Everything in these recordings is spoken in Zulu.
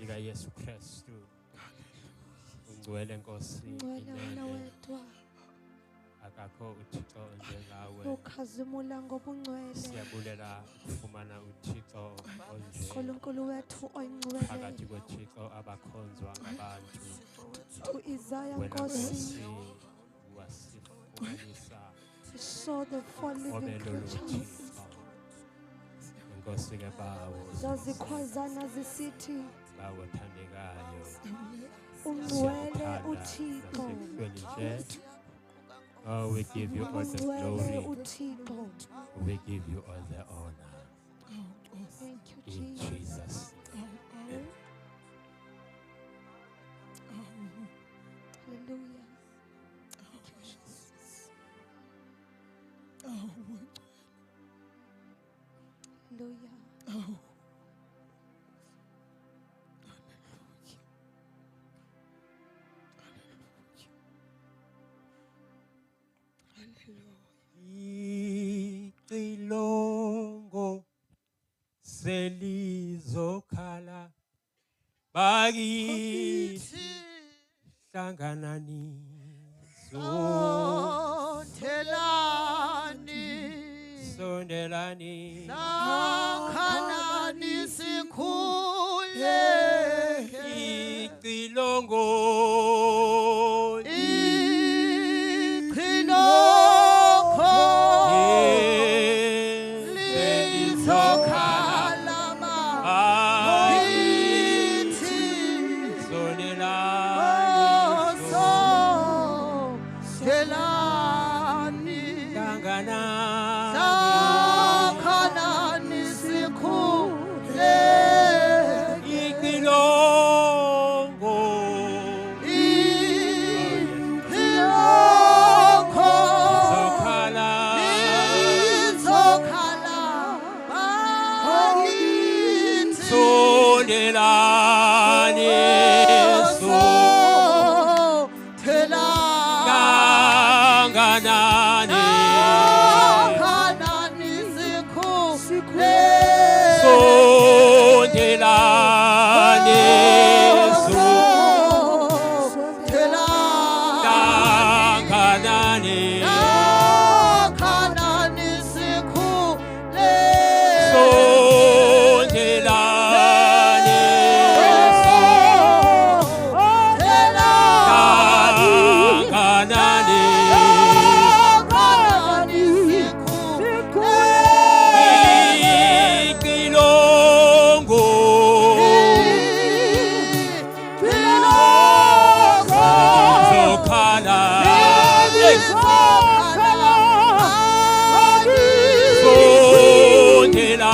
lika Yesu Kristu ungcwele Nkosi Ungcwele wena inene wedwa akakho uThixo onjengawe ukhazimula ngobungcwele siyabulela ukufumana uThixo onje uNkulunkulu wethu phakathi oyingcwele koThixo abakhonzwa ngabantu uIsaya wena Nkosi Nkosi wasifumanisa to show the four living obelolo creatures uThixo Nkosi ke bawo zazikhwazana zisithi bawo thandekayo ungcwele uThixo Oh, we give you all the ungcwele glory. uThixo. We give you all the honor. Thank you, In Jesus. Jesus' name. Hallelujah. Thank you, Jesus. Hallelujah. Ilongo selizokhala bakithi hlanganani sondelani Khanani sikhule iqilongo iqhilokho selizokhala bakithi sondelani sondelani hlanganani khanani sikhule iqilongo iqhilokho zokhala izokhala bakithi sondelani hlanganani sondelani hlanganani sondelani hlanganani iqilongo zokhala sondelani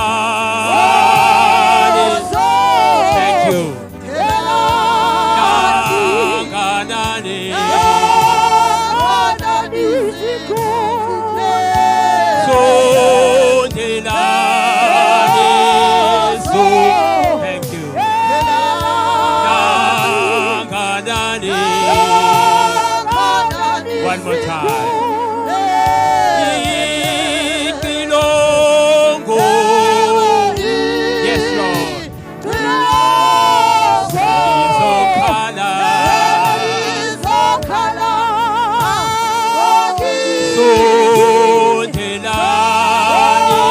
thank you hlanganani sondelani thank you hlanganani one more time iqilongo yes Lord izokhala sondelani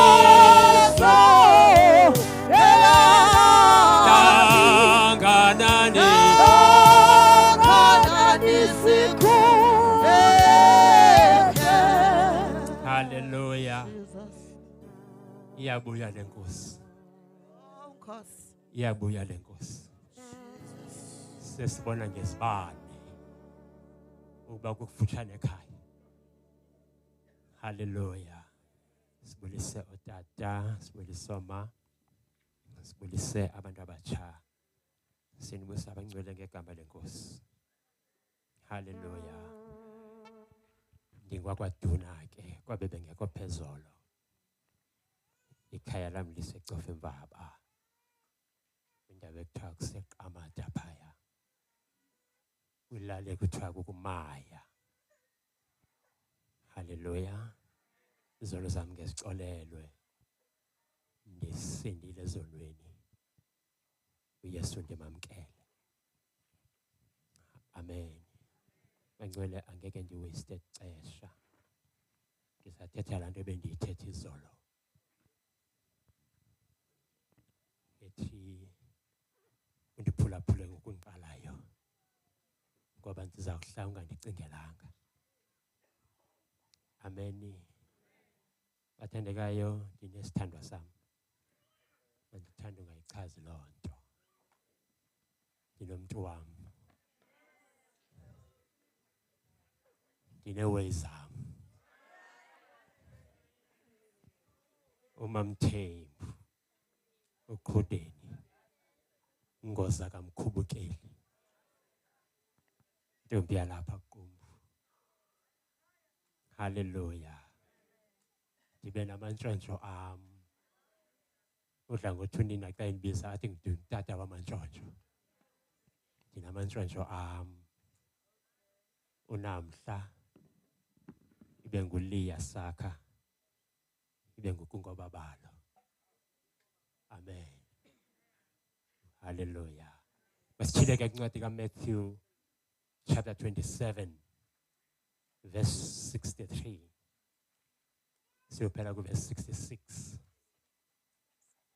hlanganani haleluya iyabuya le Nkosi iyabuya le Nkosi sesibona ngesibane ukuba kufutshane ekhaya haleluya sibulise otata sibulise oma sibulise abantu abatsha sinibusisa abangcwele ngegama lenkosi haleluya ndingwakwaduna ke kwabe bengekho phezolo ikhaya lam lisecofa imvaba indawo ekuthiwa kuseqamata phaya kwilali ekuthiwa kukumaya haleluya izono zam ngezixolelwe ndisindile ezonweni uYesu ndimamkele. Amen. Bangcwele angeke ndiwaste ixesha. Ngizathetha laa nto ebendiyithetha izolo. Ethi undiphulaphule ngokundiqalayo ngoba ndiza kuhlala ungandicingelanga. Amen. Bathandekayo, ndinesithandwa sam. Mandithanda ungayichazi loo nto. Ndinomntu wam. Ndineeways zam. uMamthembu, uQhudeni, Ngoza kaMkhubukeli. Ntombi yalapha kuQumbu. Hallelujah. Ndibe namantshontsho am. Udla ngothi unina xa indibiza athi ngutata wamantshontsho. Ndinamantshontsho am. Unamhla ibe nguLiya Saka, ibe nguKungobabalo. Amen. Hallelujah. Masithile ke kwincwadi kaMatthew chapter 27 verse 63. Siyophela kuverse 66.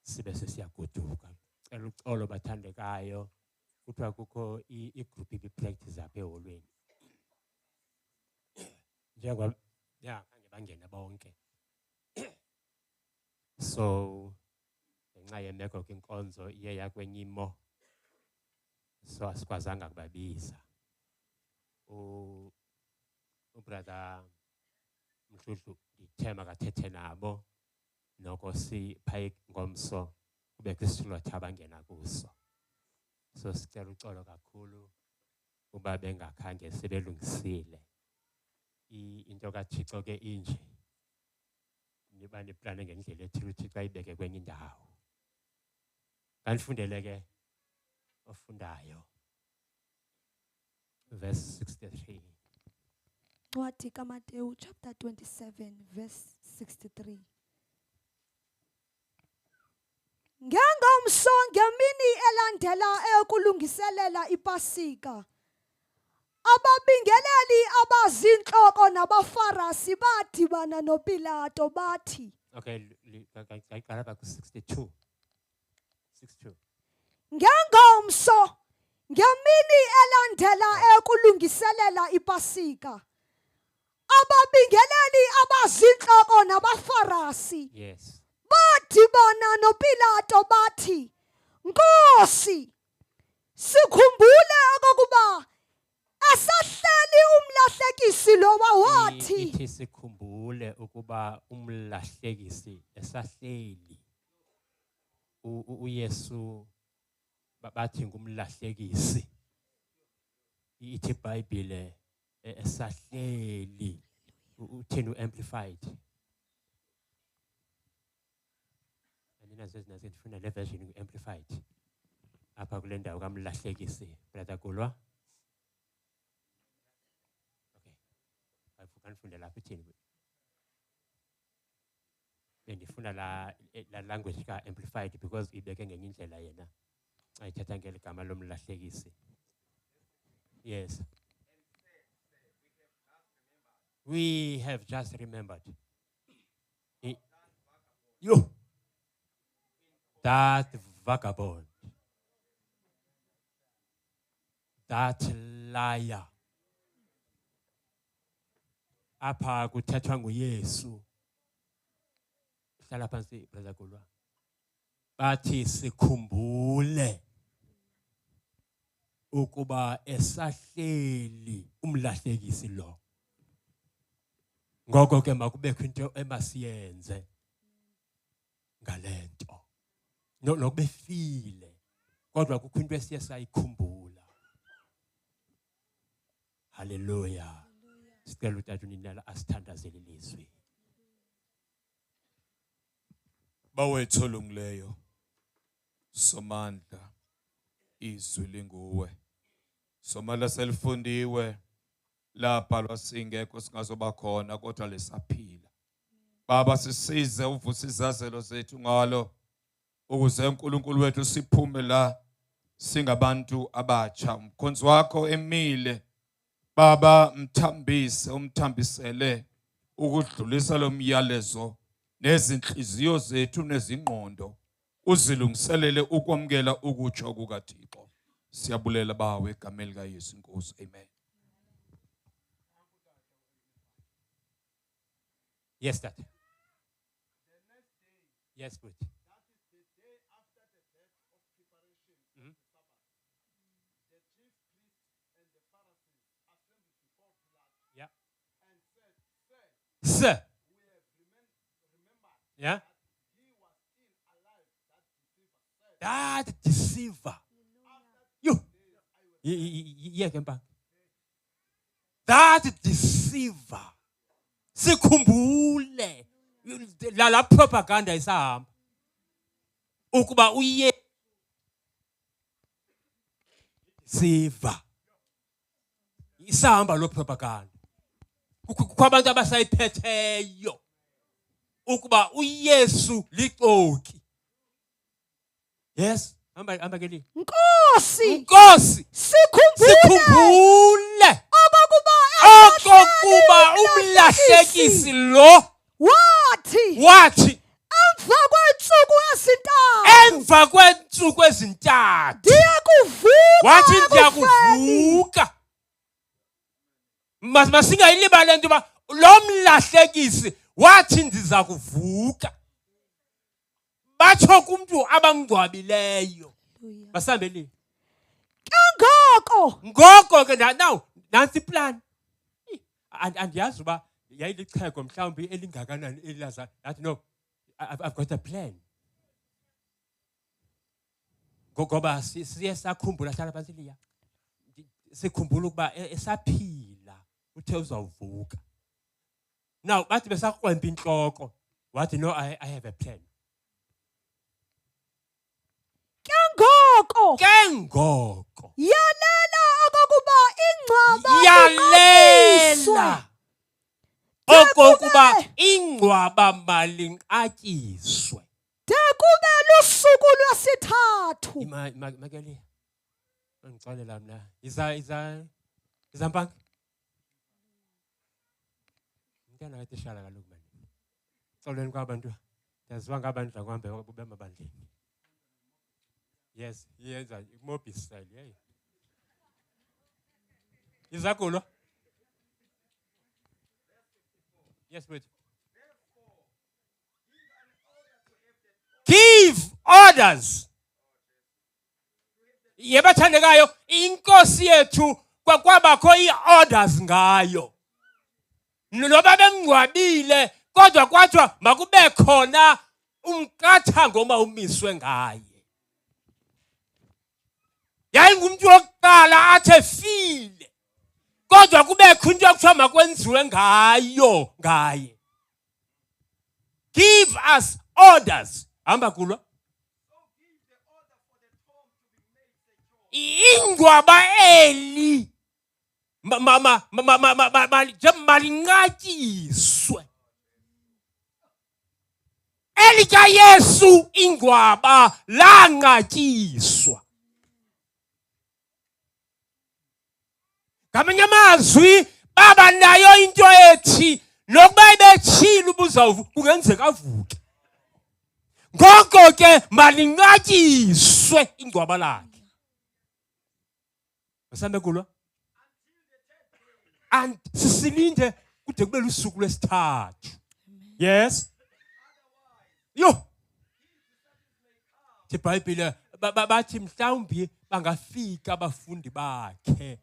Sibe sesiyagoduka. Cela uxolo bathandekayo. Kuthiwa kukho igroup ibipractice apha eholweni. Njengoba khange bangene bonke. So ngenxa yemeko kwinkonzo iye yakwenye imo. So asikwazanga kubabiza. Ubrother Mhludlu ndithema kathethe nabo noko siphaye ngomso kube kwisithulo abangena kuso. So sicela uxolo kakhulu uba bengakhange sebelungisile. Into kaThixo ke inje. Niba neplane ngendlela ethile uThixo ayibeke kwenye indawo. Kanifundele ke ofundayo. Verse 63. Ncwadi kaMateyu chapter 27 verse 63. Ngengomso ngemini elandela eyokulungiselela iPasika, ababingeleli abazintloko nabaFarisi badibana noPilato bathi. Okay, ngaqala pha ku-62. 62. Ngengomso ngemini elandela eyokulungiselela iPasika, ababingeleli abazintloko nabaFarisi Yes. badibana noPilato bathi, Nkosi, sikhumbule okokuba esahleli umlahlekisi lowa wathi. Ithi sikhumbule ukuba umlahlekisi esahleli. uYesu bathi ngumlahlekisi. Ithi iBhayibhile esahleli. Utheni uamplified? Nazo ndifuna le version amplified. Apha kule ndawo kamlahlekisi. Brother Kulwa. Okay. Ayifukanifunda lapha ithini. Bendifuna la language ka amplified because ibeke ngenye indlela yena. Ayithatha ngeli gama lomlahlekisi. Yes. We have just remembered. You. That vagabond, that liar. Apha kuthethwa nguYesu. Hlala phansi brother Kulwa. Bathi sikhumbule ukuba esahleli umlahlekisi lo. Ngoko ke makubekho into emasiyenze ngalento. Nokubefile kodwa kukho into esiye sayikhumbula. Hallelujah. Sicela uTata uninala asithandazele ilizwi. Bawethu olungileyo somandla izwi linguwe. Somandla selifundiwe lapha lwasingekho singazoba khona kodwa lesaphila. Baba sisize uvuse izazelo zethu ngalo ukuze uNkulunkulu wethu siphume la singabantu abatsha. Umkhonzi wakho emile Baba, mthambise, umthambisele ukudlulisa lo myalezo nezinhliziyo zethu nezingqondo, uzilungiselele ukwamkela ukutsho kukaThixo. Siyabulela bawe egameni likaYesu Nkosi. Amen. Yes, Dad. Yes, good. Yeah. Sir. Yeah. That deceiver. You. Yeah, Kempa. That deceiver. Sikhumbule. La propaganda isahamba. Ukuba uye deceiver. Isahamba lo propaganda. Kwabantu abasayiphetheyo. Ukuba uYesu lixoki. Yes, hamba ke Nkosi, sikhumbule okokuba umlahlekisi lo wathi emva kweentsuku ezintathu wathi ndiyakuvuka. Masingayilibale into ba lo mlahlekisi wathi ndiza kuvuka. Batsho kumntu abangcwabileyo. Basambeli. Ngoko ke now nansi plan. Andiyazi uba yayilicheko mhlawumbi elingakanani elilaza. That no, I've got a plan. Ngoba siye sakhumbula hlala phansi liya. Sikhumbula ukuba esaphila uthe uzawuvuka. Now bathi besakwempa inhloko. Wathi no, I have a plan. Ngoko yalela okokuba ingcwaba yalela okokuba ingcwaba malinqatyiswe de kube lusuku lwesithathu. Makeli ngixolela mna izampangi ngiyana ngathi shala kaloku manje xolweni kwabantu yaziwa ngabantu zakwambe bube mabandleni. Yes, yenza imobi style hey. Izakulo. Yes, but give orders. Yebathandekayo inkosi yethu kwakwabakho iorders ngayo. Noba bengcwabile kodwa kwathiwa makube khona umqathango oma umiswe ngaye. Yayingumuntu wokuqala athe file. Kodwa kubekho into ekuthiwa makwenziwe ngaye. Give us orders. Hamba kulwa. Ingcwaba eli malinqatyiswe. Elika Yesu ingcwaba lanqatyiswa. Ngamanye amazwi baba nayo into ethi nokuba ibetshila ubuzawuvuka kungenzeka avuke. Ngoko ke malinqatyiswe ingcwaba lakhe. Basambe kulwa. And sisilinde kude kube lusuku lwesithathu. Yes. Yo. iBhayibhile bathi mhlawumbi bangafika abafundi bakhe.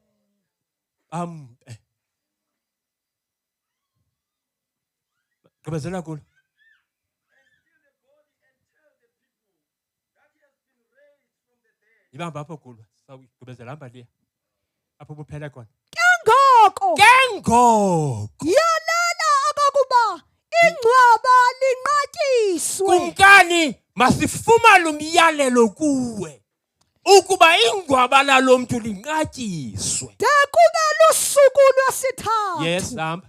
Gqibezela kulo. Ibamba apho kulo. Sawugqibezela hamba liya. Apho buphela khona. Ngoko. Yalela okokuba ingcwaba linqatyiswe. Kumkani masifumane umyalelo kuwe. Ukuba ingcwaba lalo muntu linqatyiswe. De kube lusuku lwesithathu. Yes, hamba.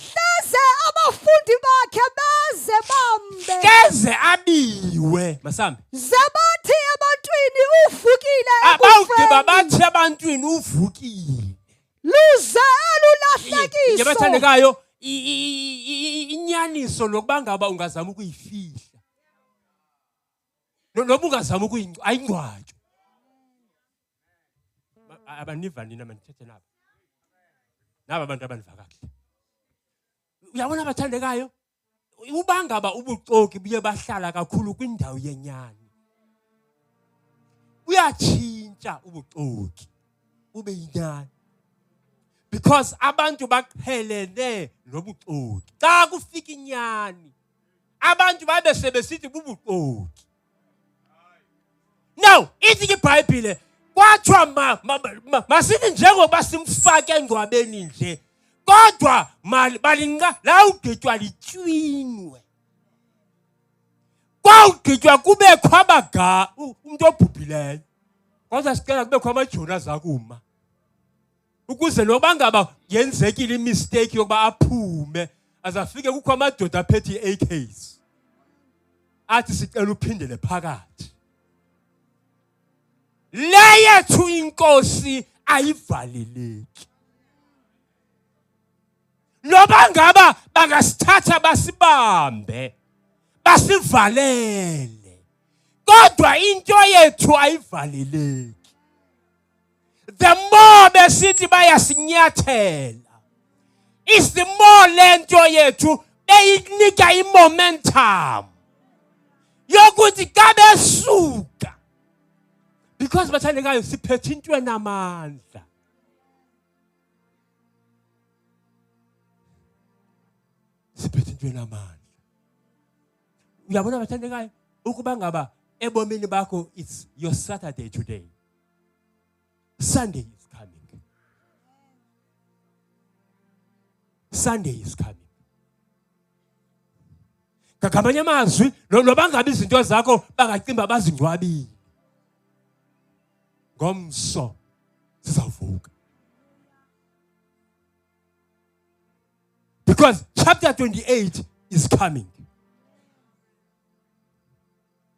hleze abafundi bakhe beze bambe keze abiwe masambe zabathi ebantwini uvukile abawugqiba ekufeni bathi ebantwini uvukile luze elulahlekiso yabathandekayo inyaniso lokuba ngaba ungazama ukuyifihla noma ungazama ayingcwatshwe abaniva nina manithethe nabo abantu abaniva kahle uyabona abathandekayo uba ngaba ubuxoki buye bahlala kakhulu kwindawo yenyani uyatshintsha ubuxoki ube yinyani because abantu baqhelene nobuxoki xa kufika inyani abantu babe sebesithi bubuxoki now ithi iBhayibhile kwathiwa masithi njengoba simfake engcwabeni nje kodwa balinqa la ugqitywa litywinwe kwawugqitywa kubekho umuntu obhubhileyo kodwa sicela kubekho amajoni zakuma ukuze noba ngaba yenzekile imistake yokuba aphume azafike kukho amadoda aphethe i-AKs athi sicela uphindele phakathi le yethu inkosi ayivaleleki noba ngaba bangasithatha basibambe basivalele kodwa into yethu ayivaleleki the more besithi bayasinyathela is the more lento yethu beyinika imomentum yokuthi kabesuka because bathandekayo siphethe into enamandla siphethe into enamandla uyabona bathandekayo ukuba ngaba ebomini bakho it's your Saturday today Sunday is coming. Sunday is coming. Kakamanye amazwi noba ngabe izinto zakho bangacimba bazingcwabile. Ngomso sizawuvuka. Because chapter 28 is coming.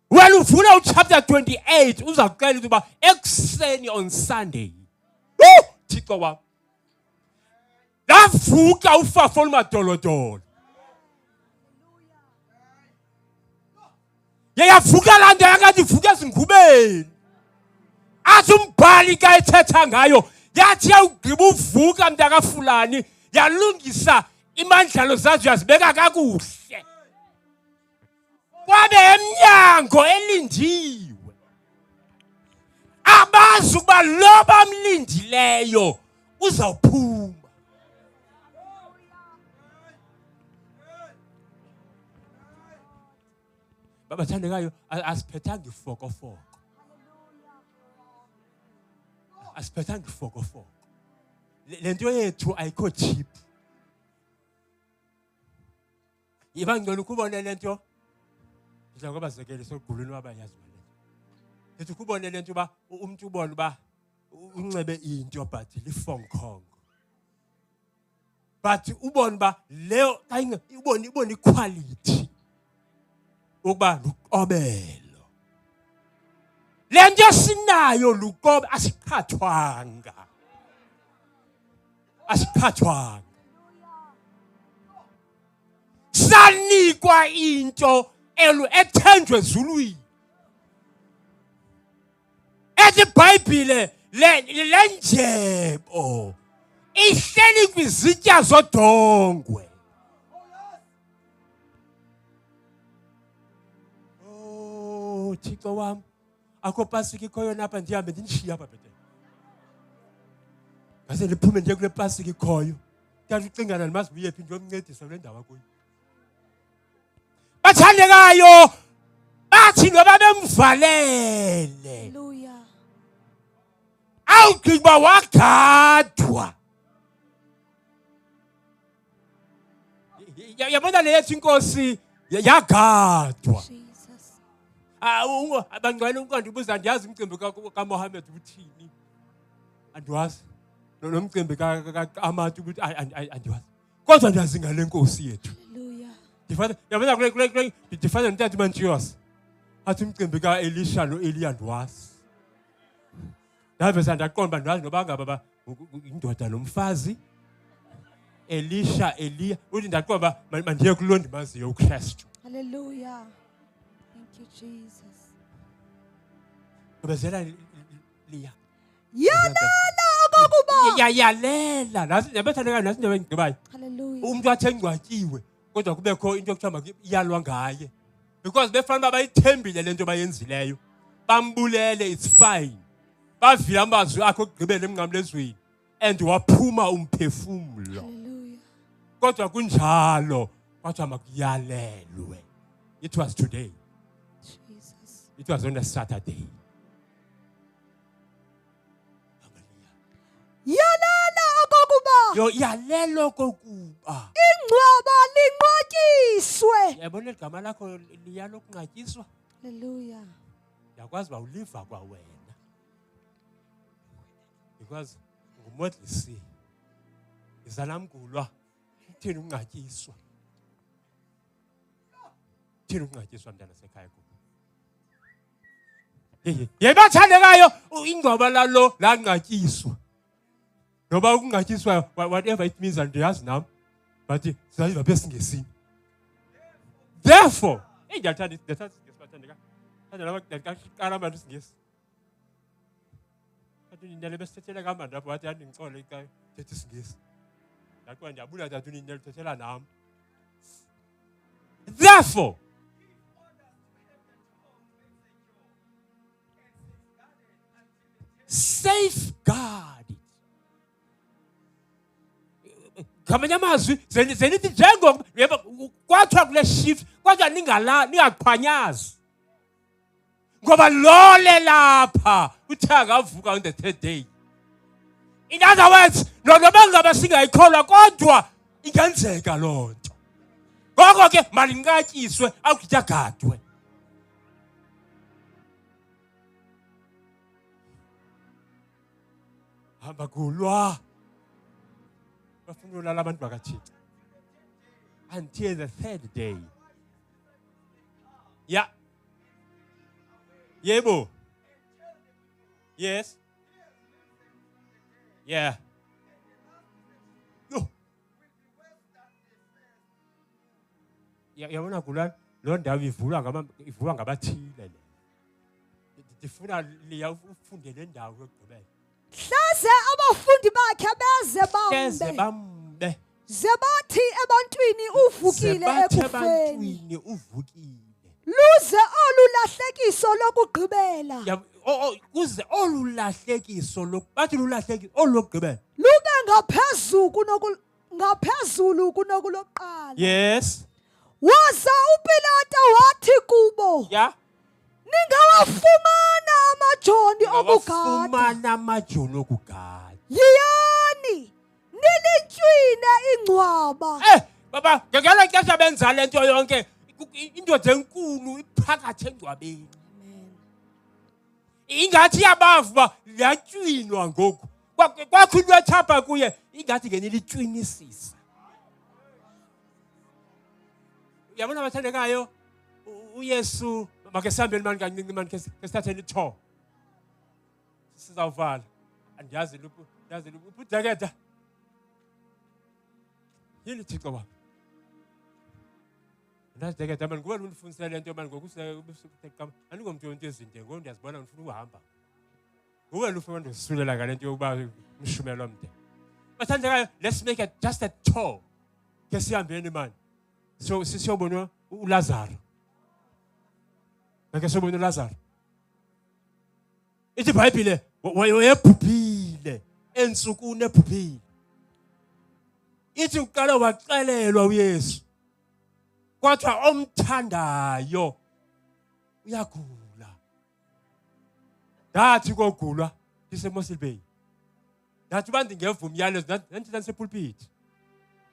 When ufuna chapter 28 uzakuxela ukuba ekuseni on Sunday. Thixo wami. Lavuka ufafo olumadolodolo. Yavuka landa yangathi vuka ezingubeni. Athi umbhali ka ethetha ngayo yathi yawugqiba uvuka mntaka fulani yalungisa imandlalo zazo yazibeka kakuhle. Kwabe emnyango elindiwe abazi ukuba lo bamlindileyo uzawuphuma babathandekayo asiphethanga ifokofoko asiphethanga ifokofoko lento yethu ayikho cheap yiba ngcono ukubona lento ngoba zekele sogqulweni wabayazi manje ethi kubone lento ba umuntu ubona ba uncebe into but lifong kong but ubona ba leyo ubona iquality ukuba luqobelo lento sinayo luqobe asiqhathwanga sanikwa into ethenjwe ezulwini ethi iBhayibhile lenjebo ihleli kwizitya zodongwe Thixo wami akho pasiki ikhoyo napha ndihambe ndinishiya apha bhethe ngase ndiphume ndiye kule pasiki ikhoyo kanti ucingana nimazibuye phi ndiyomncedisa kule ndawo kuyo bathandekayo bathi noba bemvalele Hallelujah. awugqiba wagadwa yabona le yethu inkosi yagadwa Jesus. abangcwele unkondibuza ndiyazi umcimbi kaMohammed uthini andiwazi nomcimbi kaAmatu ukuthi andiwazi kodwa ndazi ngale Nkosi yethu. Hallelujah. Yabona kule ndifana noTata Mantiyos. Athi umcimbi kaElisha noEliya ndiwazi. Ndaveza ndaqonda ndazi ngoba ngaba indoda nomfazi. Elisha, Eliya, uthi ndaqonda mandiye kulo ndimaziyo uKristu. Hallelujah. Thank you, Jesus. Ngibezela Liya. Yalela okokuba. Yalela, nasi yabathandeka nasi nje ngibayi. Hallelujah. Umuntu athi engcwatshiwe kodwa kubekho into ekuthiwa iyalwa ngaye. Because befanele bayithembile lento bayenzileyo. Bambulele, it's fine. Bavila amazwi akho okugqibela emnqamlezweni and waphuma umphefumulo. Hallelujah. Kodwa kunjalo kwathiwa makuyalelwe. It was today. Jesus. It was on a Saturday. Yalela okokuba. Yo yalelo kokuba. Ingcwaba linqotyiswe. Yabona igama lakho liyalo kungatyiswa. Hallelujah. Yakwazi ba uliva kwawena. Because ngumodlisi. Izanamgulwa. Uthini ungatyiswa? Uthini ungatyiswa mntana sekhaya kubo? Yebathandekayo ingcwaba lalo langatyiswa. Noba ukungatyiswa whatever it means andiyazi nami. But sizayiva besingesini. Therefore, ngiyathanda ngesiphathandeka. Thanda nabaqala abantu singesi. Kanti nindele besithethela kamandi lapho wathi andingicole ikayo thethe isingesi. Ndaqwa ndiyabula thathu nindele thethela nami. Therefore, safeguard it. Ngamanye amazwi zenithi njengoba yebo kwathiwa kule shift kodwa ningaqhwanyazi. Ngoba lole lapha uthe akavuka on the third day. In other words, noma ngaba singayikholwa kodwa ingenzeka loo nto. Ngoko ke malingatyiswe akujagadwe. Hamba kulwa. Bafuna ulala abantu bakaThixo. Until the third day. Yeah. Yebo. Yes. Yeah. No. Yabona kulana lo ndawo ivulwa ngabathile le. Ndifuna liya ufunde le ndawo yokugqibela. Hleze abafundi bakhe Hleze beze bambe. Zebathi ebantwini uvukile Sebathe ekufeni. ebantwini uvukile. Luze olulahlekiso lokugqibela. Kuze olulahlekiso bathi lulahlekiso olugqibela. Luke ngaphezulu kunokuloqala. Yes. Waza uPilate wathi kubo. Yeah. Ningawafumana amajoni okugada. Wafumana amajoni okugada. Yiyani nilitshwine ingcwaba. Baba ngekela xesha benza lento yonke indoda enkulu iphakathi engcwabeni. Ingathi yabavuba liyatshwinwa ngoku. Kwakhulwa ethapha kuye ingathi ke nilitshwinisisa. Yabona abathandekayo uYesu make sihambeni manje kancinci manje ke sithatheni itho. Sizawuvala. Andiyazi lapho udakeda. Yini Thixo baba? Ndadekeda manje kuba undifundisela lento manje ngokusekama. Andingomntu onto ezinde ngoku ndiyazibona ngifuna ukuhamba. Ngoba lufuna ndisisulela ngalento yokuba umshumelo omde. Bathandekayo, let's make it just a tour. Ke sihambeni manje. So sisiyobona uLazaro. Make siyobona uLazaro. Ithi iBhayibhile wayebhubhile ensukuni ebhubhile. Ithi uqala waxelelwa uYesu. Kwathiwa omthandayo uyagula. Ndathi kokugulwa ndiseMossel Bay. Ndathi bantu ngevuma yalezo ndathi nasepulpit.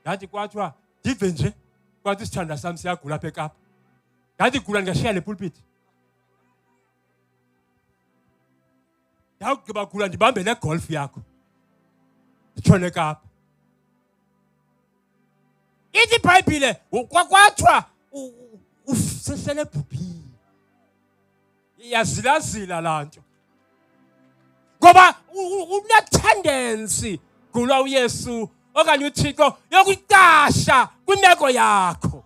Ndathi kwathiwa ndive nje kwathi isithanda sami siyagula apha eKapa. Ndathi gula ngashiya le pulpit. Yawugqiba gula ndibambe le golf yakho. Nditshone eKapa. ithi iBhayibhile kwathwa usesele bhubhile. Iyazilazila lanto. Ngoba una tendency kulo uYesu okanye uThixo yokutasha kwimeko yakho.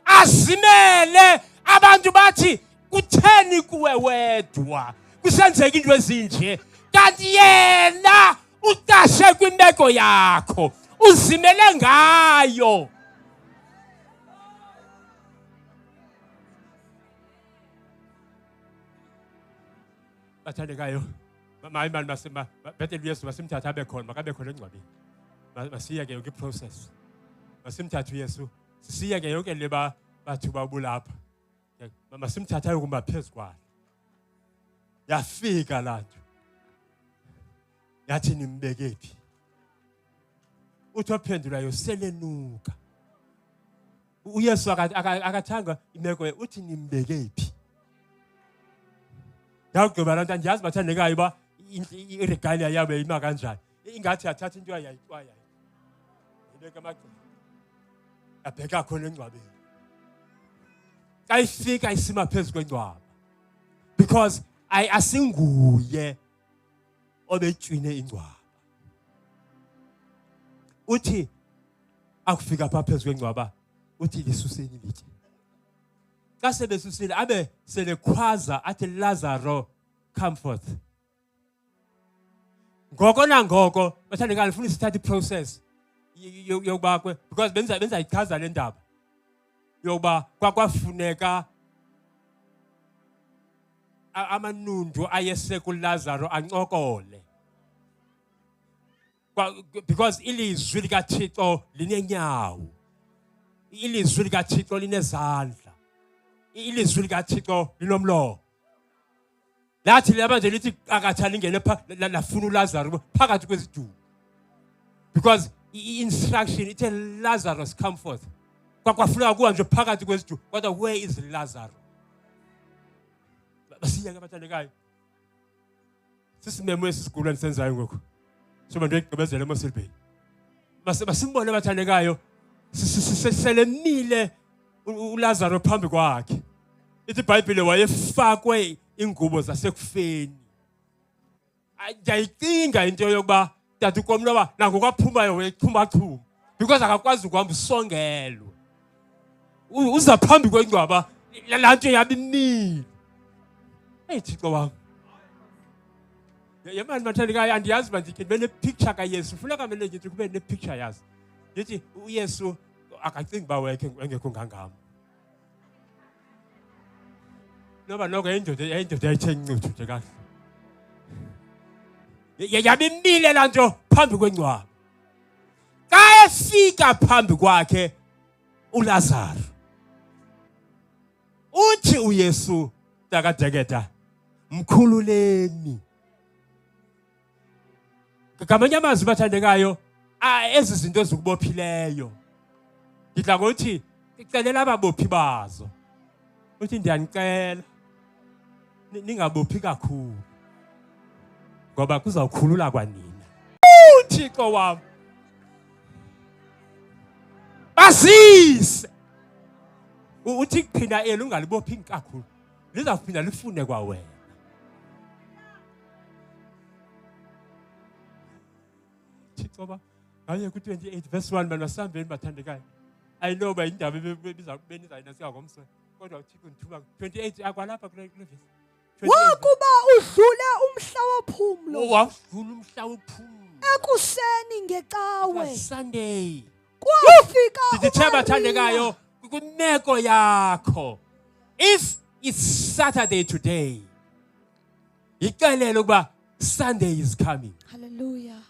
Azimele abantu bathi kutheni kuwe wedwa kusenzeka into ezinje kanti yena utashe kwimeko yakho uzimele ngayo. Bathandekayo mayi mani masema bethe uYesu masimthatha abe khona makabe khona engcwabeni. Masiya ke yonke iprocess. Masimthatha uYesu siya ke yonke le bathu babulapha. Masimthatha ukuma phezukwana. Yafika lanto. Yathi nimbekephi? Uthi ophendulayo selenuka. uYesu akathanga imeko uthi nimbekephi? Yagqiba lanto andiyazi bathandekayo ba iregalia yabo ima kanjani. Ingathi yathatha into ayayitwaya. Ibeka amagqina. Yabheka khona engcwabeni. Ayifika isima phezulu kwengcwaba. Because asinguye obetshwine ingcwaba. Uthi akufika pha phezulu kwengcwaba uthi lisuseni lithi. Xa sebesusile abe selekhwaza athi Lazaro come forth. Ngoko nangoko bathandekani ufuna isithatha iprocess yokuba because benza ichaza le ndaba yokuba kwafuneka amanundu ayese kuLazaro ancokole because ilizwi likaThixo linenyawo, ilizwi likaThixo linezandla, ilizwi likaThixo linomlomo. Lathi laba nje lithi akatha lingene lafuna uLazaro phakathi kwezidumo because instruction ithi Lazarus come forth. Kwafuneka kuwa nje phakathi kwezidumo kodwa where is Lazarus? Basiya ke bathandekayo. Sisimemo esisigulu ensenzayo ngoku. Soba nje igqibezele emosilibheni. Masimbone bathandekayo siselemile uLazaro phambi kwakhe. Ithi iBhayibhile wayefakwe ingubo zasekufeni. Ayicinga into yokuba tata ukomloba nango kwaphumayo wechuma because akakwazi ukuhamba usongelwe. Uza phambi kwengcwaba lanto yabimile. Hey Thixo wami. Yemani bathandekayo andiyazi manje ngibe ne picture kaYesu. Funeka mele ngithi kube ne picture yazi. Ndithi uYesu akacingi ba engekho ngangami. Noba noko indoda ayithe incuthu nje kahle. Yabimile lanto phambi kwengcwaba. Xa efika phambi kwakhe uLazaro. Uthi uYesu takadeketa mkhululeni. Ngamanye amazwi bathandekayo ezi zinto ezikubophileyo. Ngidla ngokuthi icelela ababophi bazo. Uthi ndiyanicela ningabophi kakhulu ngoba kuzawukhulula kwanina. Uthixo wami basise uthi kuphinda ungalibophi kakhulu lizawuphinda lifune kwa wena. Thixo ba ngaye ku28 verse 1 banasambeni bathandekayo. I know ba indaba benizayina singagomse kodwa uThixo ngithuba 28 akwalapha kule verse. Wakuba udlule umhla wophumlo. Wadlula umhla wophumlo. Ekuseni ngecawe. Sunday. Kwafika Ndithe bathandekayo kwimeko yakho. If it's Saturday today, yixelele ukuba Sunday is coming. Hallelujah.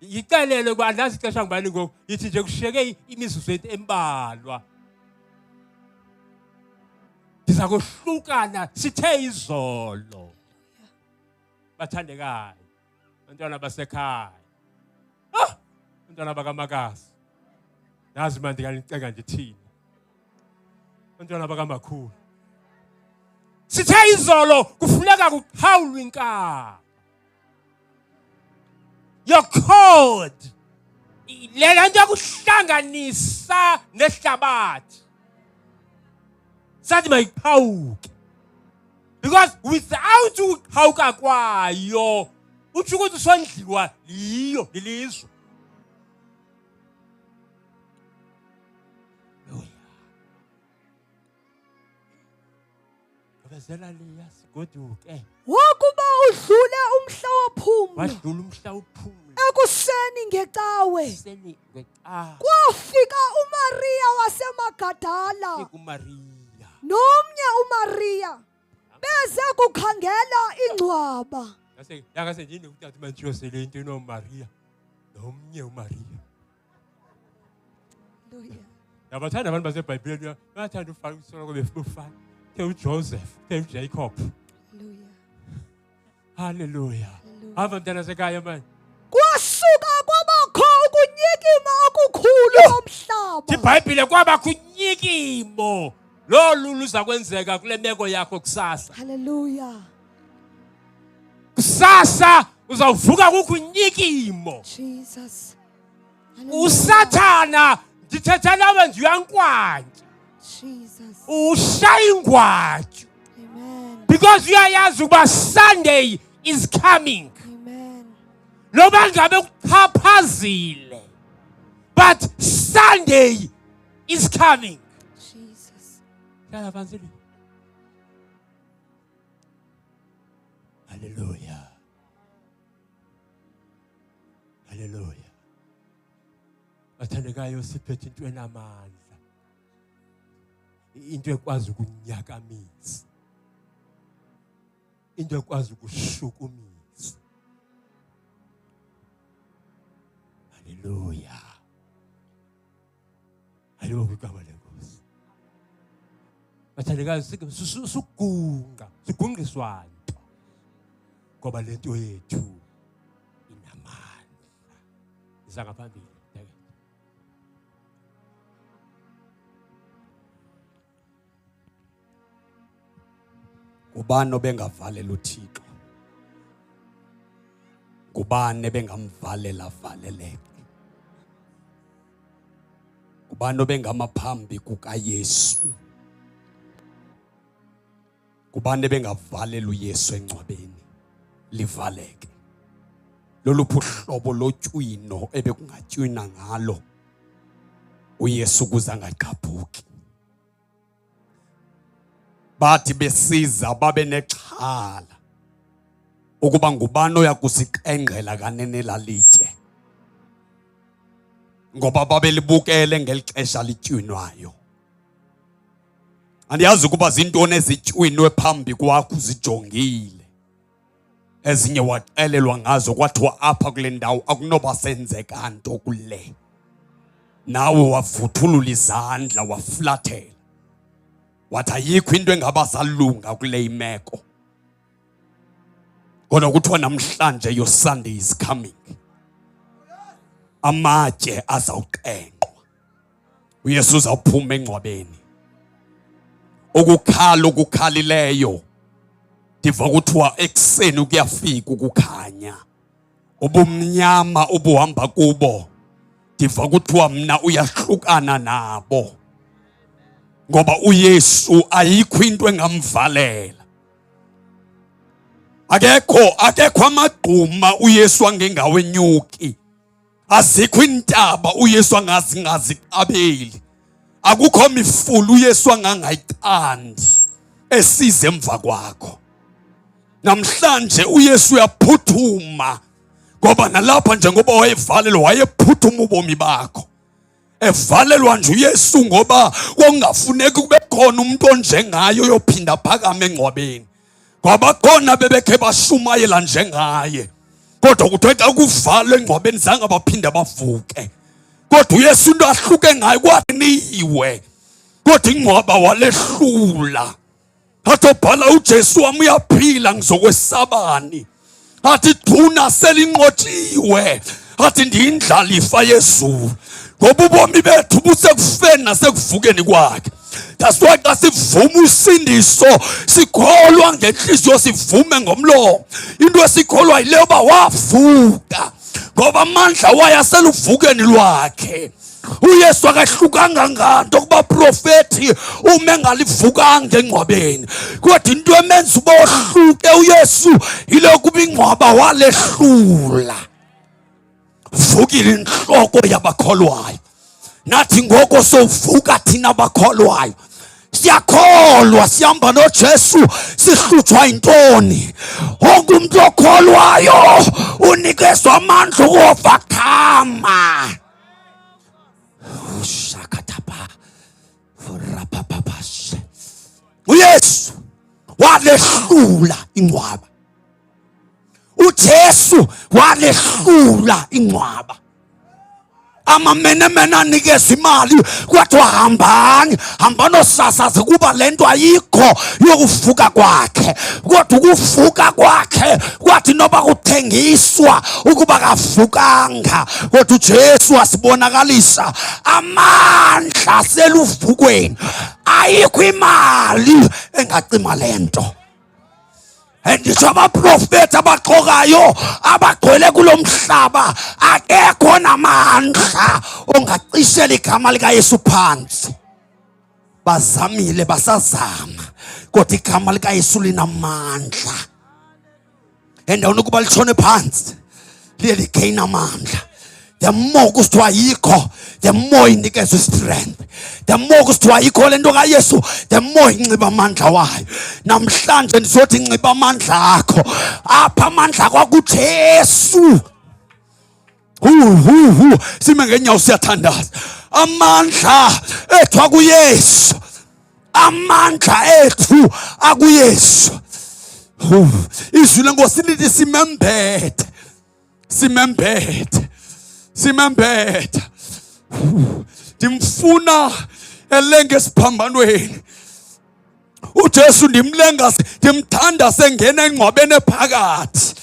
Yixelele ukuba andazi ixesha ngibani ngoku yithi nje kushiyeke imizuzu embalwa. Ndiza kuhlukana sithe izolo. Bathandekayo. Abantwana basekhaya. Abantwana bakaMakazi. Yazi manje ngicela ngithini. Abantwana bakamakhulu. Sithe izolo kufuneka kuqhawulwe inkaba. Your code le nto yakuhlanganisa nehlabathi sathi mayiqhawuke, because without ukuqhawuka kwayo utsho ukuthi sondliwa liyo lilizwe. Ngabezela liya sigoduke. Wakuba udlule umhla wophumla Wadlula umhla uphumla. ekuseni ngecawe Seni ngecawe. kwafika uMaria waseMagadala kuMaria. nomnye uMaria beze kukhangela ingcwaba. Yakase yini ukuthi manje sele into noMaria nomnye uMaria. Hallelujah. Yabathanda abantu baseBhayibhelini bayathanda ufaka isoloko befufana. Ke uJoseph, ke uJacob. Hallelujah. Hallelujah. Ava mntana sekhaya manje. Kwasuka kwabakho ukunyikima okukhulu komhlaba. iBhayibhile kwaba kunyikimo. Lolu luza kwenzeka kule meko yakho kusasa. Hallelujah. Kusasa uzawuvuka kukunyikimo. Jesus. Usathana ndithetha nawe nje uyankwankya. Jesus. Ushaya ingwatshu. Amen. Because uyayazi uba Sunday is coming. Amen. Noba ngabe kuchaphazile. But Sunday is coming. Jesus. Hlala phansi. Hallelujah. Hallelujah. Bathandekayo siphethe into enamandla. Into ekwazi ukunyakamisa. Into ekwazi ukushukumisa. Hallelujah. Haleluya kwigama lenkosi. Bathandekayo sikugunga, sigungiswana. Ngoba lento yethu inamandla. Isanga phambili. Kubani obengavalela uThixo? Kubani bengamvalela valeleke? Kubani obengamaphambi kukaYesu? Kubani bengavalela uYesu engcwabeni livaleke? Loluphi uhlobo lotywino ebekungatywina ngalo uYesu kuze angaqaphuki? Bathi besiza babe nexhala ukuba ngubani oyakusiqengqela kanene lalitye, ngoba babelibukele ngelixesha litywinwayo. Andiyazi ukuba zintoni ezitywinwe phambi kwakho uzijongile, ezinye waxelelwa ngazo kwathiwa apha kule ndawo akunoba senzeka nto kule, nawe wavuthulula izandla waflathela wathi ayikho into engaba salunga kule imeko. Kodwa kuthiwa namhlanje your Sunday is coming. Amatye azawuqengqwa, uYesu uzawuphuma engcwabeni. Ukukhala okukhalileyo ndiva kuthiwa ekuseni kuyafika ukukhanya. Ubumnyama obuhamba kubo ndiva kuthiwa mna uyahlukana nabo, ngoba uYesu ayikho into engamvalela. Akekho amagquma uYesu angengawenyuki. Azikho intaba uYesu angaziqabeli. Akukho mifulu uYesu angangayicandi esize emva kwakho. Namhlanje uYesu uyaphuthuma, ngoba nalapha njengoba wayevalelwa wayephuthuma ubomi bakho. Evalelwa nje uYesu ngoba kungafuneki kube khona umuntu onjengayo yophinda phakame engcwabeni, ngoba khona bebekhe bashumayela njengaye. Kodwa kuthetha ukuvalwa engcwabeni zange baphinda bavuke. Kodwa uYesu into ahluke ngayo kwaniwe, kodwa ingcwaba walehlula. Athi obhala uJesu wami uyaphila ngizokwesabani. Athi thuna selinqotshiwe. Athi ndiyindlalifa yezulu, ngoba ubomi bethu busekufeni nasekuvukeni kwakhe. That's why xa sivuma usindiso sikholwa ngenhliziyo, sivume ngomlomo. Into esikholwa yileyo uba wavuka. ngoba amandla wayaseluvukeni lwakhe. uYesu akahlukanga nganto kuba profethi uma engalivukanga engcwabeni, kodwa into emenza uba ohluke uYesu ilokuba ingcwaba walehlula. Vukile inhloko yabakholwayo, nathi ngoko sovuka thina abakholwayo. Siyakholwa, sihamba noJesu, sihlutshwa intoni. Wonke umuntu okholwayo unikezwa amandla okuovercome. Shakatapa rapapapashe. uYesu walehlula ingcwaba. uJesu walehlula ingcwaba. Amamenemene anikezwa imali kwathiwa hambani osasaze kuba lento ayikho yokuvuka kwakhe, kodwa ukuvuka kwakhe kwathi noba kuthengiswa ukuba kavukanga, kodwa uJesu wasibonakalisa amandla seluvukweni. Ayikho imali engacima lento. Andisho abaprofeti abaxokayo abagcwele kulomhlaba akekho namandla ongacishela igama likaYesu phansi. Bazamile basazama, kodwa igama likaYesu linamandla. Endaweni ukuba litshone phansi liye ligaina amandla. The more kusithiwa yikho, the more inikezwa strength. The more kusithiwa yikho lento kaYesu, the more inxiba amandla wayo. Namhlanje ndizothi inxiba amandla akho. Apha amandla kwakuJesu. Sime ngenyawo siyathandaza. Amandla ethu akuYesu. Amandla ethu akuYesu. Izwi lenkosi lithi simembethe. Simembethe. Simembetha. Ndimfuna elenge esiphambanweni. uJesu ndimlenga, ndimthanda sengena engcwabeni phakathi,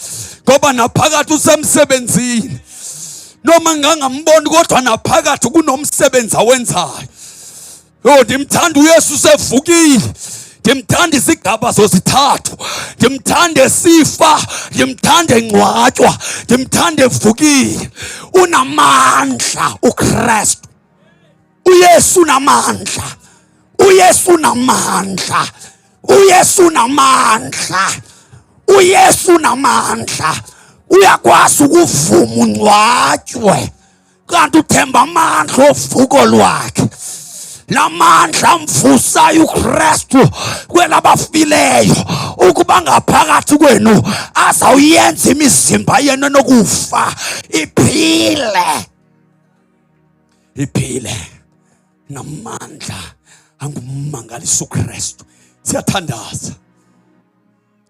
ngoba naphakathi usemsebenzini. Noma ngangamboni kodwa naphakathi kunomsebenzi awenzayo. Ndimthanda uYesu sevukile. Ndimthanda izigaba zozithathu. Ndimthanda sifa, ndimthanda engcwatywa, ndimthanda evukile. Unamandla uKristu. uYesu unamandla. uYesu unamandla. uYesu unamandla. uYesu unamandla. Uyakwazi ukuvuma ungcwatywe, kanti uthemba amandla ovuko lwakhe. Lamandla mvusayo uKristu kwelabafileyo, ukuba ngaphakathi kwenu azawuyenza imizimba yenu nokufa iphile. Iphile namandla angummangaliso uKristu. Siyathandaza.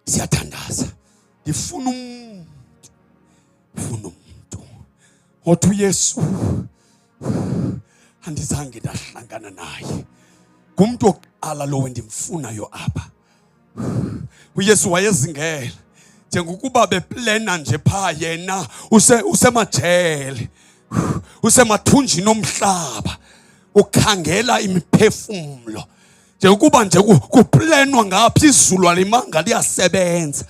Siyathandaza. Ndifuna umuntu othi uYesu andizange ndahlangana naye. Kumuntu oqala lo ndimfunayo apha. uYesu wayezingela njengokuba beplana nje pha yena usemajele, usemathunjini omhlaba, ukhangela imiphefumulo. Njengokuba nje kuplanwa ngapha izulu alimanga liyasebenza.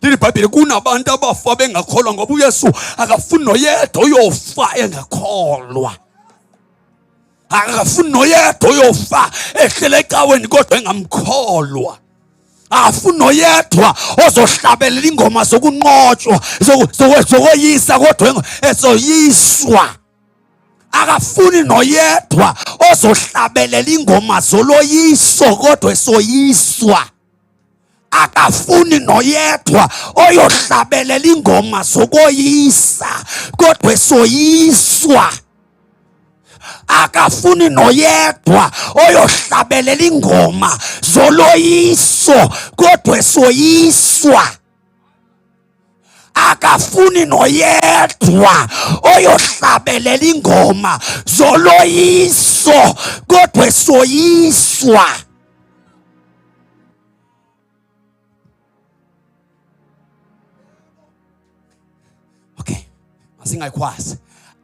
Leli Bhayibheli kunabantu abafa bengakholwa ngoba uYesu akafuni noyedwa uyofa engakholwa. Akafuni noyedwa uyofa ehlele ecaweni kodwa engamkholwa. Akafuni noyedwa ozohlabelela ingoma zokunqotshwa, zokoyisa kodwa ezoyiswa. Akafuni noyedwa ozohlabelela ingoma zoloyiso kodwa esoyiswa. Akafuni noyedwa oyohlabelela ingoma zokoyisa kodwa esoyiswa. Akafuni noyedwa oyohlabelela ingoma zoloyiso kodwa esoyiswa. Akafuni noyedwa oyohlabelela ingoma zoloyiso kodwa esoyiswa. Okay, masingayikwazi.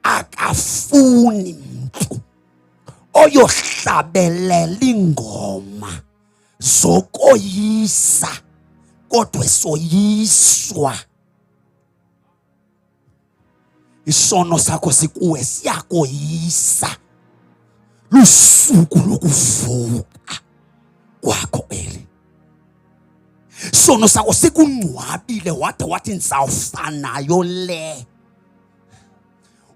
Akafuni mntu oyohlabelela ingoma zokoyisa kodwa esoyiswa. isono sakho sikuwe siyakoyisa lusuku lokuvuka kwakho eli. Sono sakho sikungcwabile wade wathi nizawufanayo le.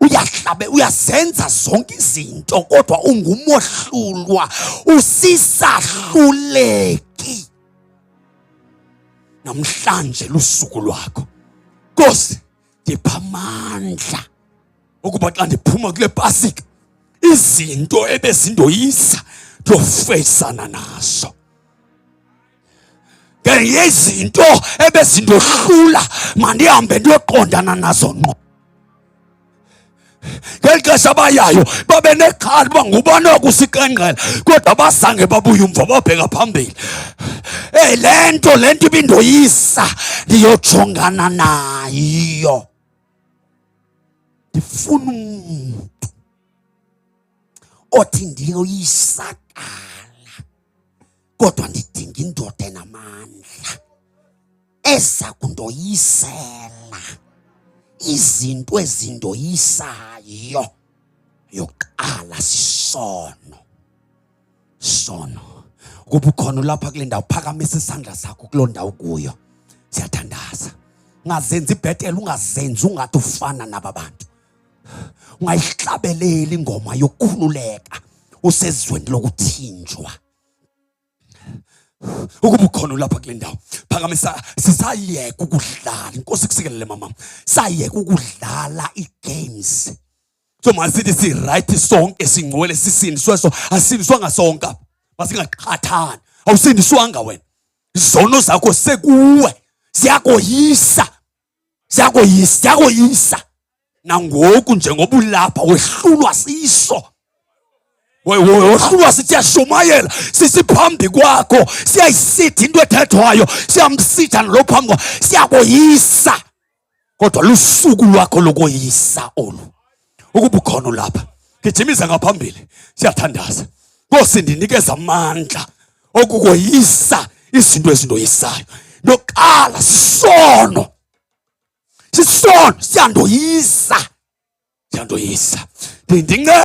Uyahlabe uyazenza zonke izinto kodwa ungumohlulwa usisahluleki. Namhlanje lusuku lwakho. Nkosi ndipha amandla ukuba xa ndiphuma kule Pasika izinto ebezindoyisa ndofeyisana nazo. Ngezinto ebezindohlula mandihambe ndiyoqondana nazo ngqo. Ngexesha abayayo babe nexhala uba ngubani okusiqengqela kodwa basange babuye umva babheka phambili. Le nto ibindoyisa ndiyojongana nayo. Ndifuna umuntu othi ndiyoyisakala kodwa ndidinga indoda enamandla eza kundoyisela izinto ezindoyisayo. Yokuqala sisono. Ukuba ukhona lapha kule ndawo phakamisa isandla sakho kuloo ndawo kuyo. Siyathandaza. Ungazenzi ibhetele, ungazenzi ungathi ufana naba bantu. Ungayihlabelela ingoma yokukhululeka usezweni lokuthinjwa. Ukuba ukhona lapha kule ndawo phakamisa, sisayeka ukudlala. Inkosi kusikelele mama. Sayeka ukudlala igames. So masithi si right sonke singcwele sisindiswe so asindiswanga sonke. Masingaqhathani. Awusindiswanga wena. Izono zakho sekuwe. Siyakoyisa. Nangoku njengoba ulapha wehlulwa siso. Wehlulwa sithi yashumayela sisiphambi kwakho siyayisitha into ethethwayo siyamsitha nalophambi kwakho siyakoyisa. Kodwa lusuku lwakho lokoyisa olu. Ukuba ukhona lapha gijimisa ngaphambili siyathandaza. Nkosi ndinikeza amandla okukoyisa izinto ezindoyisayo. Noqala sisono siyandoyisa. Ndinga